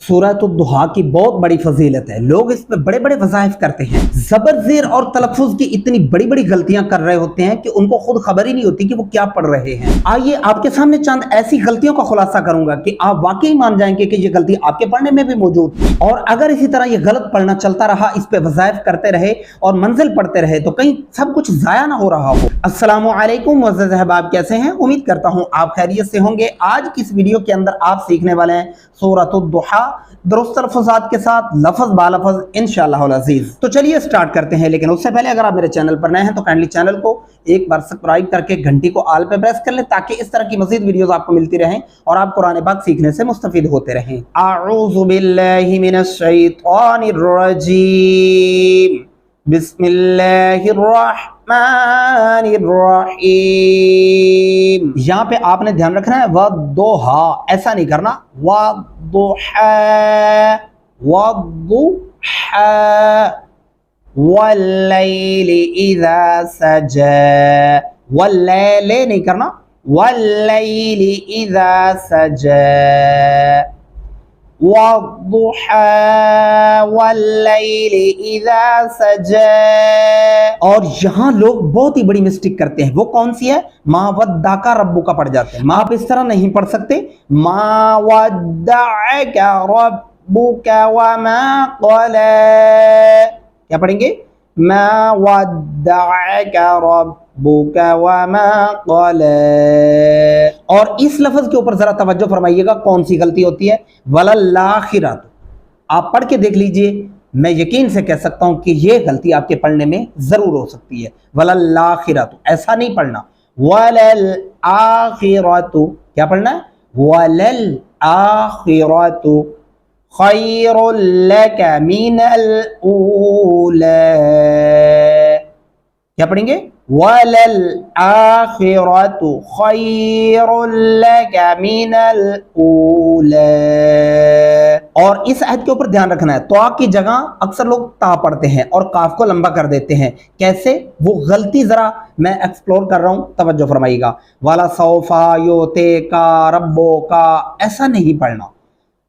सूरत दुहा की बहुत बड़ी फजीलत है। लोग इस पे बड़े बड़े वज़ाइफ करते हैं, ज़बर ज़ेर और तलफ़्फ़ुज़ की इतनी बड़ी बड़ी गलतियां कर रहे होते हैं कि उनको खुद खबर ही नहीं होती कि वो क्या पढ़ रहे हैं। आइए आपके सामने चंद ऐसी गलतियों का खुलासा करूंगा कि आप वाकई मान जाएंगे कि ये गलती आपके पढ़ने में भी मौजूद थी। और अगर इसी तरह ये गलत पढ़ना चलता रहा, इस पे वज़ाइफ करते रहे और मंजिल पढ़ते रहे तो कहीं सब कुछ ज़ाया ना हो रहा हो। अस्सलामु अलैकुम मुअज़्ज़ज़ अहबाब, कैसे हैं? उम्मीद करता हूँ आप खैरियत से होंगे। आज की इस वीडियो के अंदर आप सीखने वाले हैं सूरत दुहा दुरुस्त अल्फाज़ात के साथ लफ्ज़ बालफ़ज़ इंशाअल्लाह अज़ीज़। तो चलिए स्टार्ट करते हैं, लेकिन उससे पहले अगर आप मेरे चैनल पर नए हैं तो काइंडली चैनल को एक बार सब्सक्राइब करके घंटी को आल पे प्रेस कर लें ताकि इस तरह की मज़ीद वीडियोस आपको मिलती रहें और आप कुरान पाक सीखने से मुस्तफ़ीद होते रहें। आऊज़ु बिल्लाहि मिनश शैतानिर रजीम, बिस्मिल्लाहिर रहमानिर रहीम। यहाँ पे आपने ध्यान रखना है वद्दुहा, ऐसा नहीं करना वद्दुहा वद्दुहा, वल्लैलि इज़ा सजा, वल्लैलि नहीं करना, वल्लैलि इज़ा सजा, वद्दुहा वल्लैलि इज़ा सजा। और यहाँ लोग बहुत ही बड़ी मिस्टेक करते हैं। वो कौन सी है? मा वद्दाका रब्बुका पढ़ जाते हैं। आप इस तरह नहीं पढ़ सकते। मा वद्दाका रब्बुका वमा क़ला, क्या पढ़ेंगे? मा वद्दाका रब्बुका वमा क़ला। और इस लफ्ज़ के ऊपर जरा तवज्जो फरमाइएगा, कौन सी गलती होती है? वलल्लाखिरत। आप पढ़ के देख लीजिए, मैं यकीन से कह सकता हूं कि यह गलती आपके पढ़ने में जरूर हो सकती है। वलल्लाखिरत, ऐसा नहीं पढ़ना। वलल आखिरतु, क्या पढ़ना है? वलल आखिरतु खैरुल लका मिनल ऊला, क्या पढ़ेंगे? वलल आखिरतु खैरुल लका मिनल ऊला। और इस आयत के ऊपर ध्यान रखना है, तो की जगह अक्सर लोग ता पढ़ते हैं और काफ को लंबा कर देते हैं। कैसे? वो गलती जरा मैं एक्सप्लोर कर रहा हूं, तवज्जो फरमाइएगा। वाला सौफा युतीका रब्बुका, ऐसा नहीं पढ़ना।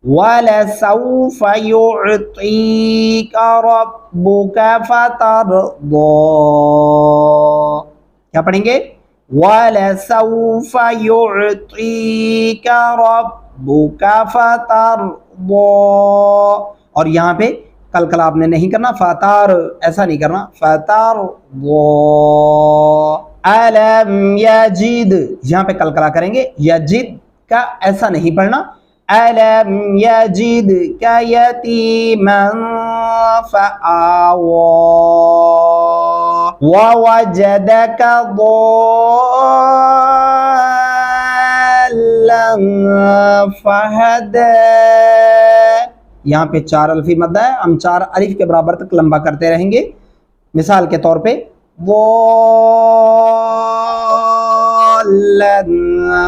वाला सौफा युतीका रब्बुका फतरदा, क्या पढ़ेंगे? वाला सौफा युतीका रब्बुका फतरदा। और यहाँ पे कलकला आपने नहीं करना, फतार ऐसा नहीं करना, फतरदा। अलम यजिद, यहाँ पे कलकला करेंगे, यजिद का ऐसा नहीं पढ़ना। अलम यजिद का यतीमन फआवा, ववजदका ضالًا फहदा। यहाँ पे 4 अल्फी मद है, हम 4 अलिफ के बराबर तक लंबा करते रहेंगे। मिसाल के तौर पे ضالًا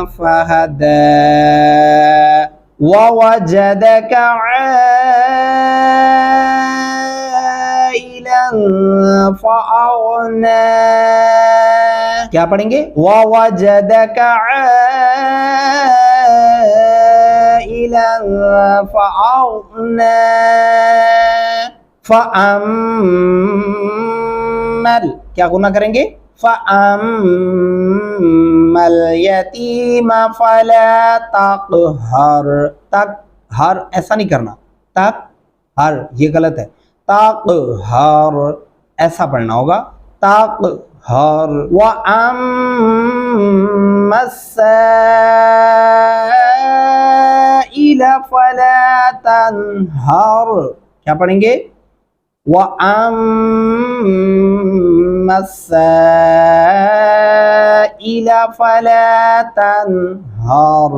फहदा, ववजदका आइलन फअगना, क्या पढ़ेंगे? ववजदका आइलन फअगना, फअम्मल, क्या गुना करेंगे? फअम्मल यतीमा फला तक़हर, तक़हर ऐसा नहीं करना, तक़हर ये गलत है। तक़हर ऐसा पढ़ना होगा, तक़हर। व अम्मस्साइल फला तन्हर, क्या पढ़ेंगे? व अम्मस्साइल फला तन्हर।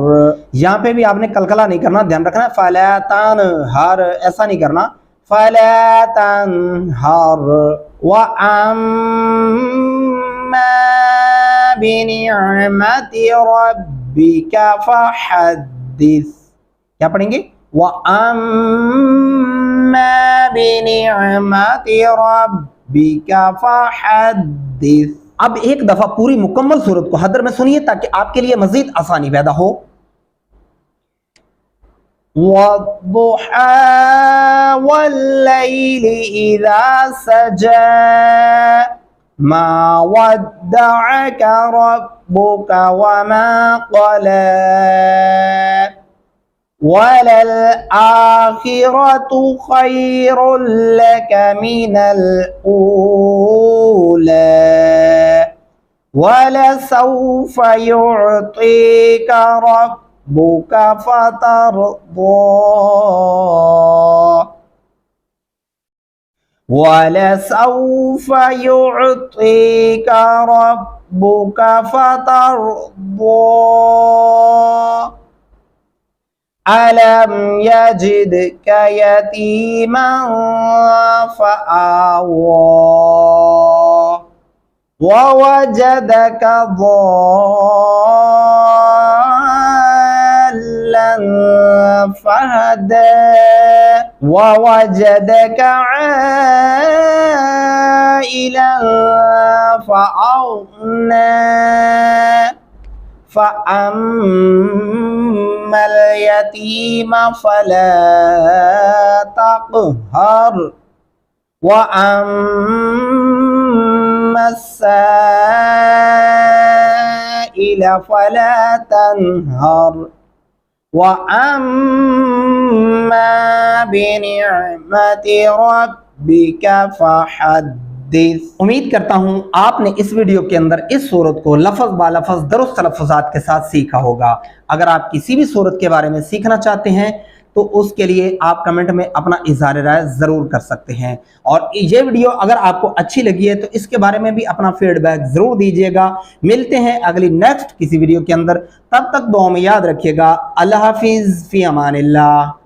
यहाँ पे भी आपने कलकला नहीं करना, ध्यान रखना। फला तन्हर ऐसा नहीं करना, फला तन्हर। व अम्मा बिनिअमति रब्बिका फहद्दिस, क्या पढ़ेंगे? व अम्मा बिनिअमति रब्बिका फहद्दिस। अब एक दफा पूरी मुकम्मल सूरत को हदर में सुनिए ताकि आपके लिए मजीद आसानी पैदा हो। वद्दुहा वल्लैलि इज़ा सजा मा वद्दअका रब्बुका वमा क़ला वलल आखिरतु खैरुल लक मिनल ऊला वलसौफ युअतीका रब्बुका फतरदा वलसौफ युअतीका रब्बुका फतरदा अलम यजिदका यतीमन फआवा ववजदका ضالًا फहदा ववजदका आइलन फअग़ना फ़अम्मल यतीम फला तक़हर वअम्मस्साइल फला तनहर वअम्मा बिनिअमति रब्बिका फहद्दिस। उम्मीद करता हूं आपने इस वीडियो के अंदर इस सूरत को लफ्ज़ बा लफ्ज़ दुरुस्त तलफ़्फ़ुज़ात के साथ सीखा होगा। अगर आप किसी भी सूरत के बारे में सीखना चाहते हैं तो उसके लिए आप कमेंट में अपना इज़हार राय ज़रूर कर सकते हैं। और ये वीडियो अगर आपको अच्छी लगी है तो इसके बारे में भी अपना फीडबैक ज़रूर दीजिएगा। मिलते हैं अगली नेक्स्ट किसी वीडियो के अंदर, तब तक दुआ में याद रखिएगा। अल्लाह हाफिज़, फ़ी अमानिल्लाह।